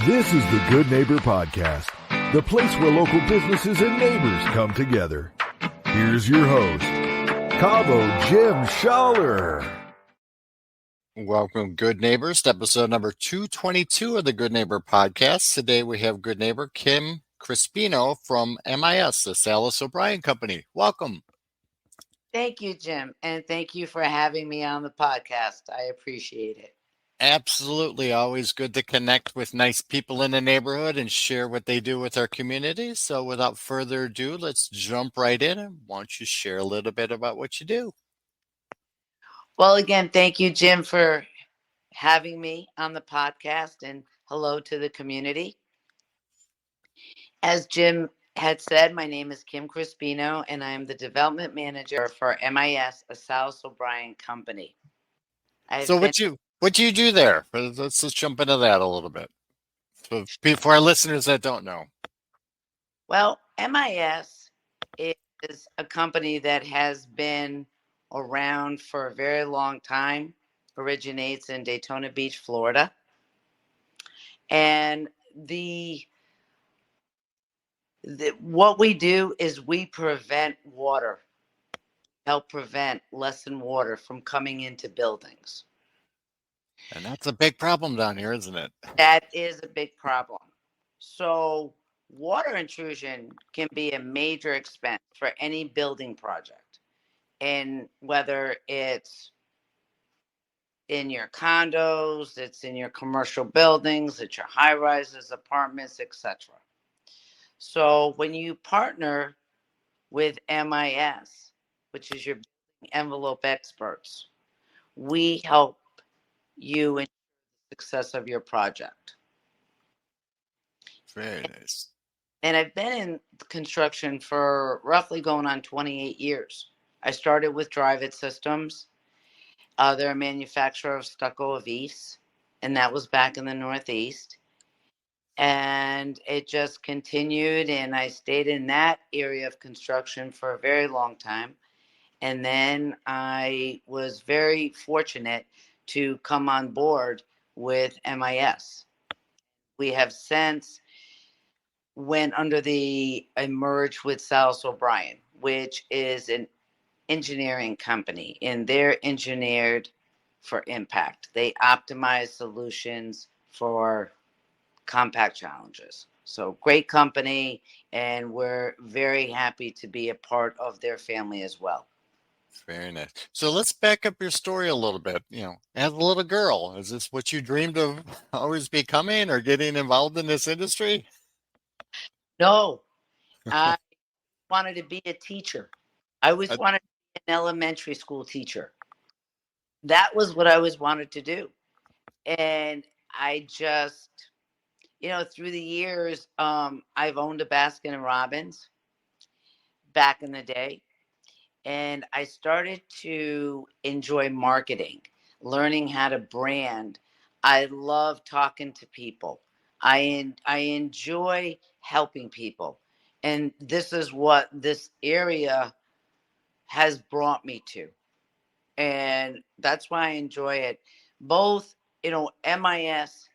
This is the Good Neighbor Podcast, the place where local businesses and neighbors come together. Here's your host, Cabo Jim Schaller. Welcome, good neighbors, to episode number 222 of the Good Neighbor Podcast. Today we have good neighbor Kim Crispino from MIS, the Salas O'Brien Company. Welcome. Thank you, Jim, and thank you for having me on the podcast. I appreciate it. Absolutely. Always good to connect with nice people in the neighborhood and share what they do with our community. So without further ado, let's jump right in. And why don't you share a little bit about what you do? Well, again, thank you, Jim, for having me on the podcast, and hello to the community. As Jim had said, my name is Kim Crispino, and I am the development manager for MIS, a Salas O'Brien Company. What do you do there? Let's just jump into that a little bit. For our listeners that don't know. Well, MIS is a company that has been around for a very long time, originates in Daytona Beach, Florida. And what we do is we prevent water, lessen water from coming into buildings. And that's a big problem down here, isn't it? That is a big problem. So water intrusion can be a major expense for any building project. And whether it's in your condos, it's in your commercial buildings, it's your high rises, apartments, etc. So when you partner with MIS, which is your envelope experts, we help you in the success of your project. Very nice. And I've been in construction for roughly going on 28 years. I started with Drive-It Systems. They're a manufacturer of stucco eaves, and that was back in the Northeast. And it just continued, and I stayed in that area of construction for a very long time. And then I was very fortunate to come on board with MIS. We have since went under and merged with Salas O'Brien, which is an engineering company, and they're engineered for impact. They optimize solutions for compact challenges. So great company, and we're very happy to be a part of their family as well. Very nice. So let's back up your story a little bit. As a little girl, is this what you dreamed of always becoming or getting involved in this industry? No, I wanted to be a teacher. I always wanted to be an elementary school teacher. That was what I always wanted to do. And I just, through the years, I've owned a Baskin Robbins back in the day. And I started to enjoy marketing, learning how to brand. I love talking to people. I enjoy helping people. And this is what this area has brought me to. And that's why I enjoy it. Both, MIS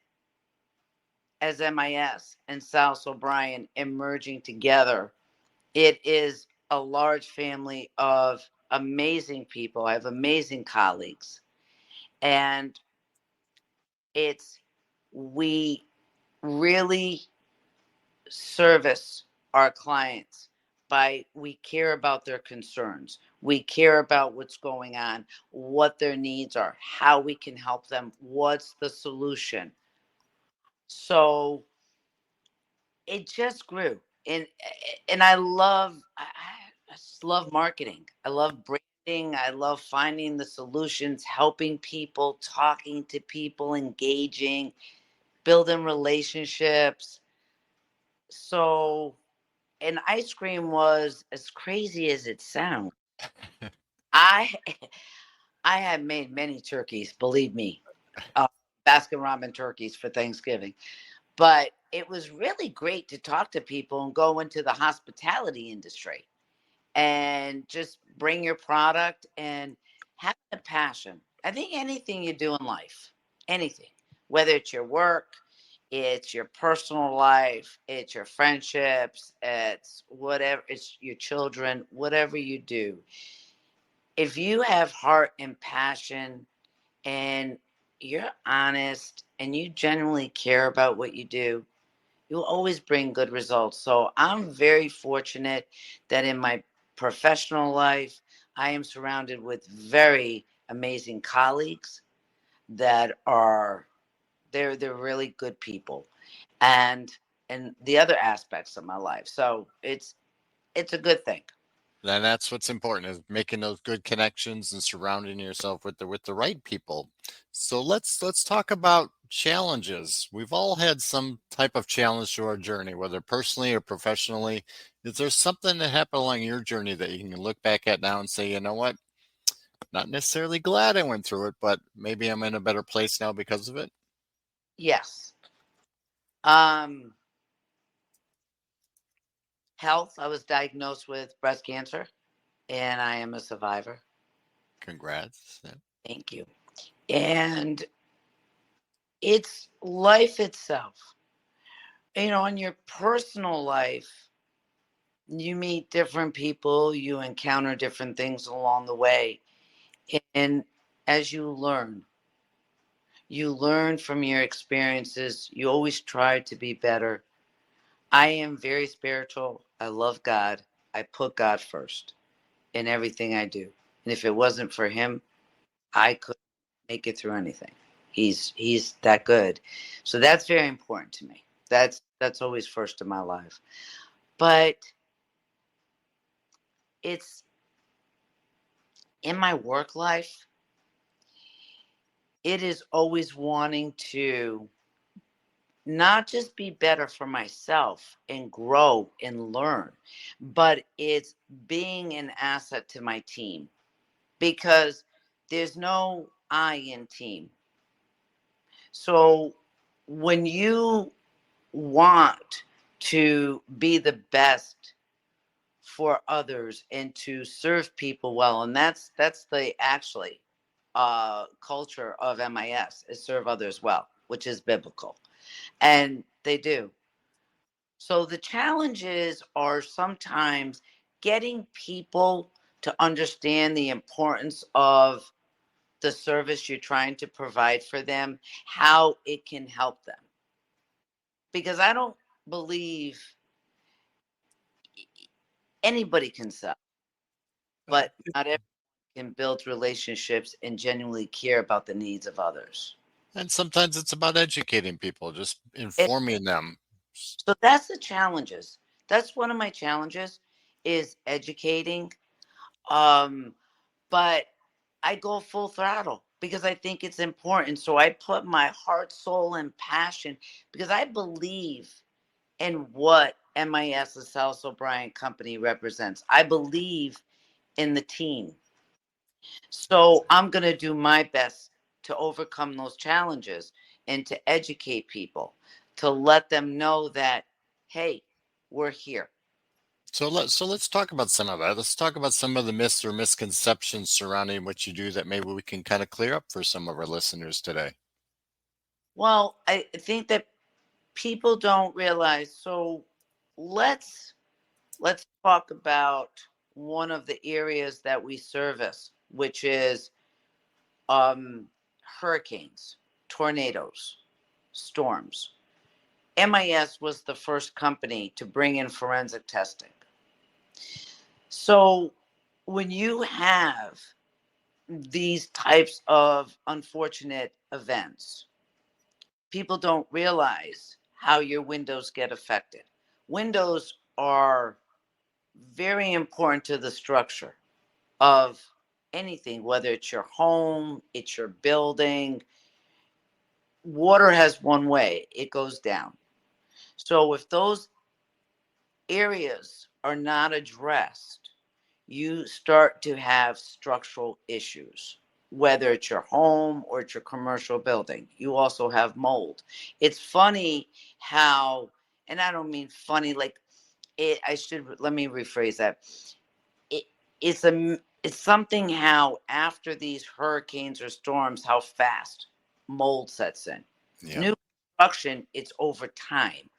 as MIS and Salas O'Brien emerging together. It is a large family of amazing people. I have amazing colleagues. And we really service our clients we care about their concerns. We care about what's going on, what their needs are, how we can help them, what's the solution. So it just grew. And I just love marketing. I love branding. I love finding the solutions, helping people, talking to people, engaging, building relationships. So, and ice cream was, as crazy as it sounds, I have made many turkeys, believe me, Baskin Robbins turkeys for Thanksgiving. But it was really great to talk to people and go into the hospitality industry and just bring your product and have a passion. I think anything you do in life, anything, whether it's your work, It's your personal life, it's your friendships, it's whatever, it's your children, whatever you do. If you have heart and passion and you're honest and you genuinely care about what you do, you'll always bring good results. So I'm very fortunate that in my professional life, I am surrounded with very amazing colleagues that are they're really good people, and the other aspects of my life. So it's a good thing. And that's what's important, is making those good connections and surrounding yourself with the right people. So let's talk about challenges. We've all had some type of challenge to our journey, whether personally or professionally. Is there something that happened along your journey that you can look back at now and say, you know what? Not necessarily glad I went through it, but maybe I'm in a better place now because of it. Yes. Health. I was diagnosed with breast cancer, and I am a survivor. Congrats. Yeah. Thank you. And it's life itself. In your personal life, you meet different people, you encounter different things along the way. And as you learn from your experiences, you always try to be better. I am very spiritual. I love God. I put God first in everything I do. And if it wasn't for him, I couldn't make it through anything. He's that good. So that's very important to me. That's always first in my life. But it's in my work life, it is always wanting to not just be better for myself and grow and learn, but it's being an asset to my team, because there's no I in team. So when you want to be the best for others and to serve people well, and that's the actually culture of MIS, is serve others well, which is biblical, and they do. So the challenges are sometimes getting people to understand the importance of the service you're trying to provide for them, how it can help them. Because I don't believe anybody can sell, Uh, but not everyone can build relationships and genuinely care about the needs of others. And sometimes it's about educating people, just It, informing them. so that's the challenges. That's one of my challenges, is educating. Um, but I go full throttle because I think it's important. So I put my heart, soul, and passion, because I believe in what MIS, the Salas O'Brien Company, represents. I believe in the team. So I'm going to do my best to overcome those challenges and to educate people, to let them know that, hey, we're here. So let's talk about some of that. Let's talk about some of the myths or misconceptions surrounding what you do that maybe we can kind of clear up for some of our listeners today. Well, I think that people don't realize. So let's let's talk about one of the areas that we service, which is um, hurricanes, tornadoes, storms. MIS was the first company to bring in forensic testing. So when you have these types of unfortunate events, people don't realize how your windows get affected. Windows are very important to the structure of anything, whether it's your home, it's your building. Water has one way, it goes down. So if those areas are not addressed, you start to have structural issues, whether it's your home or it's your commercial building. You also have mold. It's funny how, and I don't mean funny like it, I should, let me rephrase that. It, it's something how after these hurricanes or storms, how fast mold sets in. Yeah. New construction, it's over time.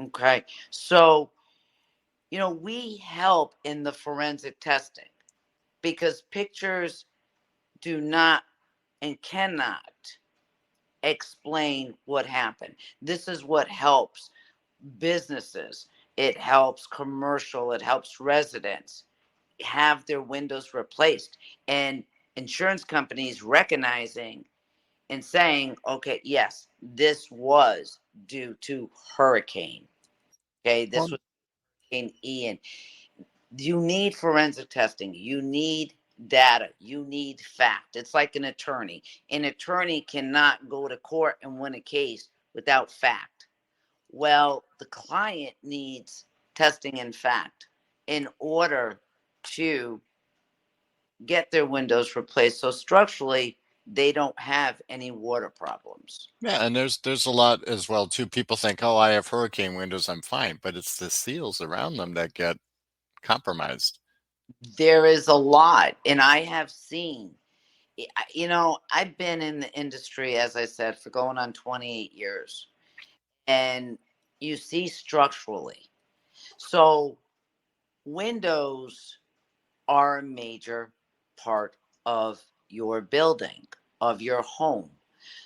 Okay. So, we help in the forensic testing because pictures do not and cannot explain what happened. This is what helps businesses, it helps commercial, it helps residents have their windows replaced. And insurance companies recognizing and saying, okay, yes, this was due to hurricane. Okay, this Well, was Hurricane Ian. You need forensic testing. You need data. You need fact. It's like an attorney. An attorney cannot go to court and win a case without fact. Well, the client needs testing and fact in order to get their windows replaced. So structurally, they don't have any water problems. yeah, and there's a lot as well too. People think, oh, I have hurricane windows, I'm fine, but it's the seals around them that get compromised. There is a lot, and I have seen, I've been in the industry, as I said, for going on 28 years, and you see structurally. So windows are a major part of your building, of your home.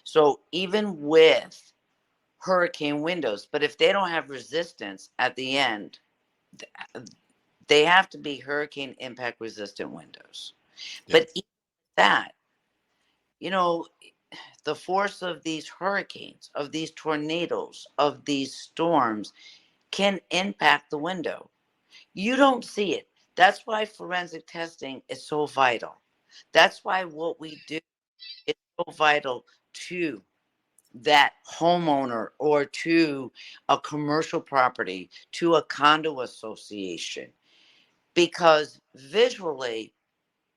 So even with hurricane windows, but if they don't have resistance at the end, they have to be hurricane impact resistant windows. Yeah, But even that, you know, the force of these hurricanes, of these tornadoes, of these storms can impact the window. You don't see it. That's why forensic testing is so vital. That's why what we do is so vital to that homeowner or to a commercial property, to a condo association, because visually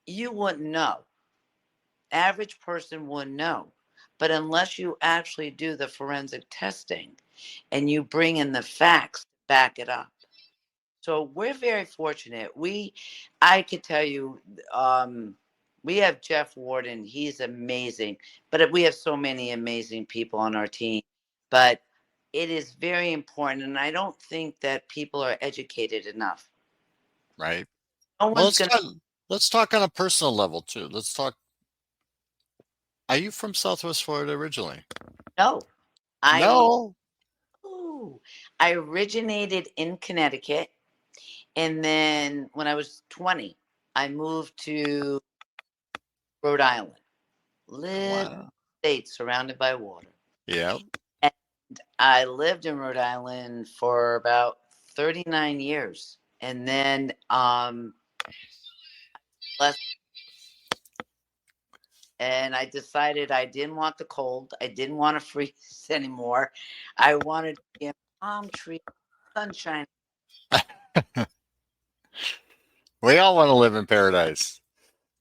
you wouldn't know. Average person wouldn't know. But unless you actually do the forensic testing and you bring in the facts to back it up. So we're very fortunate. I could tell you, we have Jeff Warden. He's amazing. But we have so many amazing people on our team. But it is very important. And I don't think that people are educated enough. right. No Well, one's going to let's talk on a personal level too. Let's talk. Are you from Southwest Florida originally? know. I No. Ooh, I originated in Connecticut, and then when I was 20, I moved to Rhode Island. Lived Wow. in state surrounded by water. Yeah. And I lived in Rhode Island for about 39 years. And then less and I decided I didn't want the cold. I didn't want to freeze anymore. I wanted to be in palm tree, sunshine. We all want to live in paradise.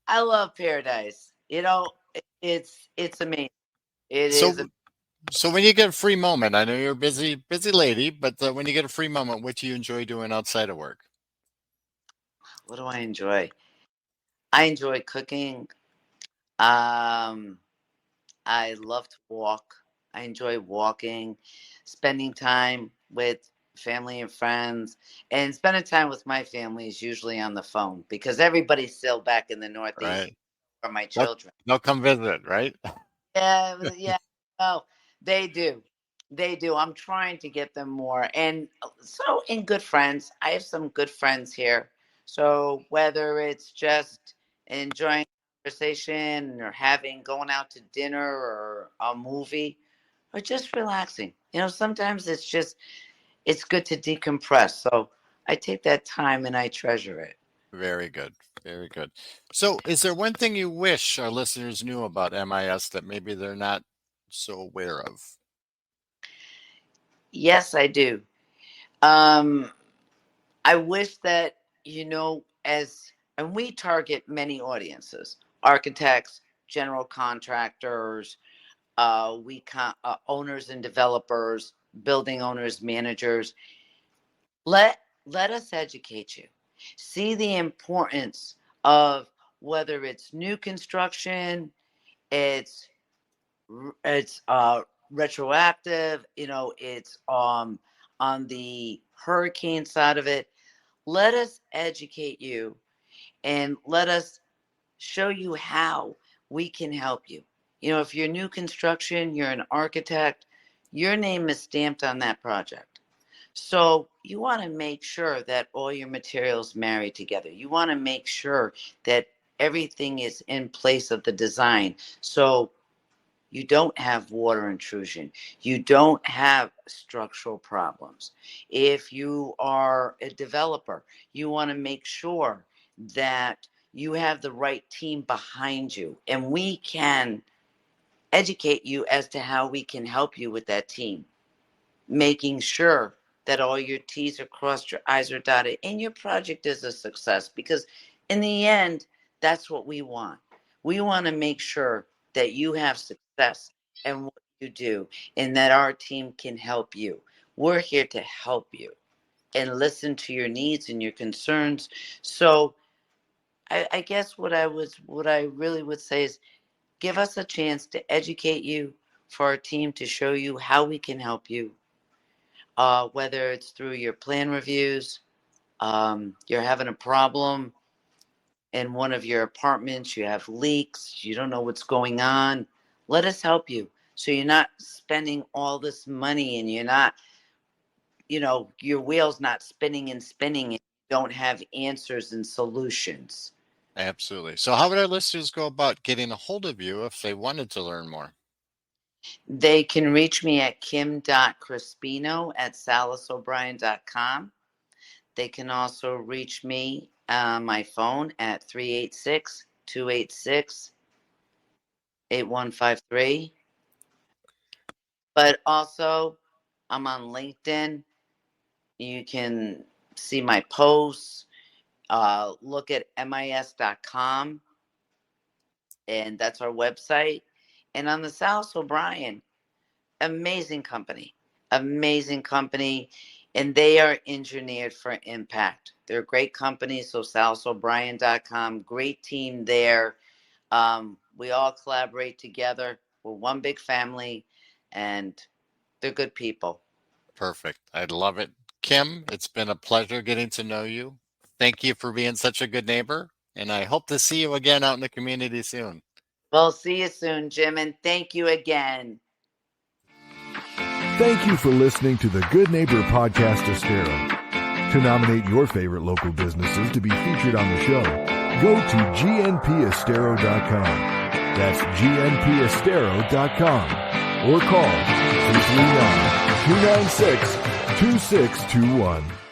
I love paradise. It's amazing. It is. So, so when you get a free moment, I know you're a busy lady, but when you get a free moment, what do you enjoy doing outside of work? What do I enjoy? I enjoy cooking. Um, I love to walk. I enjoy walking, spending time with family and friends, and spending time with my family is usually on the phone because everybody's still back in the Northeast Right. for my They'll, children. they'll come visit, right? Yeah, yeah. Oh, they do. They do. I'm trying to get them more. And so, in good friends, I have some good friends here. So, whether it's just enjoying conversation or going out to dinner or a movie or just relaxing, sometimes it's good to decompress. So, I take that time and I treasure it. Very good. Very good. So, is there one thing you wish our listeners knew about MIS that maybe they're not so aware of? Yes, I do. Um, I wish that, and we target many audiences: architects, general contractors, owners and developers, building owners, managers. Let us educate you. See the importance of whether it's new construction, it's retroactive, it's on the hurricane side of it. Let us educate you and let us show you how we can help you. If you're new construction, you're an architect, your name is stamped on that project. So you want to make sure that all your materials marry together. You want to make sure that everything is in place of the design. So you don't have water intrusion. You don't have structural problems. If you are a developer, you want to make sure that you have the right team behind you. And we can educate you as to how we can help you with that team, making sure that all your T's are crossed, your I's are dotted, and your project is a success. Because in the end, that's what we want. We want to make sure that you have success in what you do and that our team can help you. We're here to help you and listen to your needs and your concerns. So I guess what I really would say is give us a chance to educate you, for our team to show you how we can help you. Whether it's through your plan reviews, you're having a problem in one of your apartments, you have leaks, you don't know what's going on, let us help you. So you're not spending all this money and you're not, your wheel's not spinning and spinning and you don't have answers and solutions. Absolutely. So how would our listeners go about getting a hold of you if they wanted to learn more? They can reach me at kim.crispino@salasobrien.com. They can also reach me on my phone at 386-286-8153. But also, I'm on LinkedIn. You can see my posts. Look at mis.com, and that's our website. And on the Salas O'Brien, amazing company, and they are engineered for impact. They're a great company, so salasobrien.com, great team there. We all collaborate together. We're one big family, and they're good people. Perfect. I love it. Kim, it's been a pleasure getting to know you. Thank you for being such a good neighbor, and I hope to see you again out in the community soon. Well, see you soon, Jim, and thank you again. Thank you for listening to the Good Neighbor Podcast Estero. To nominate your favorite local businesses to be featured on the show, go to gnpestero.com. That's gnpestero.com. Or call 239-296-2621.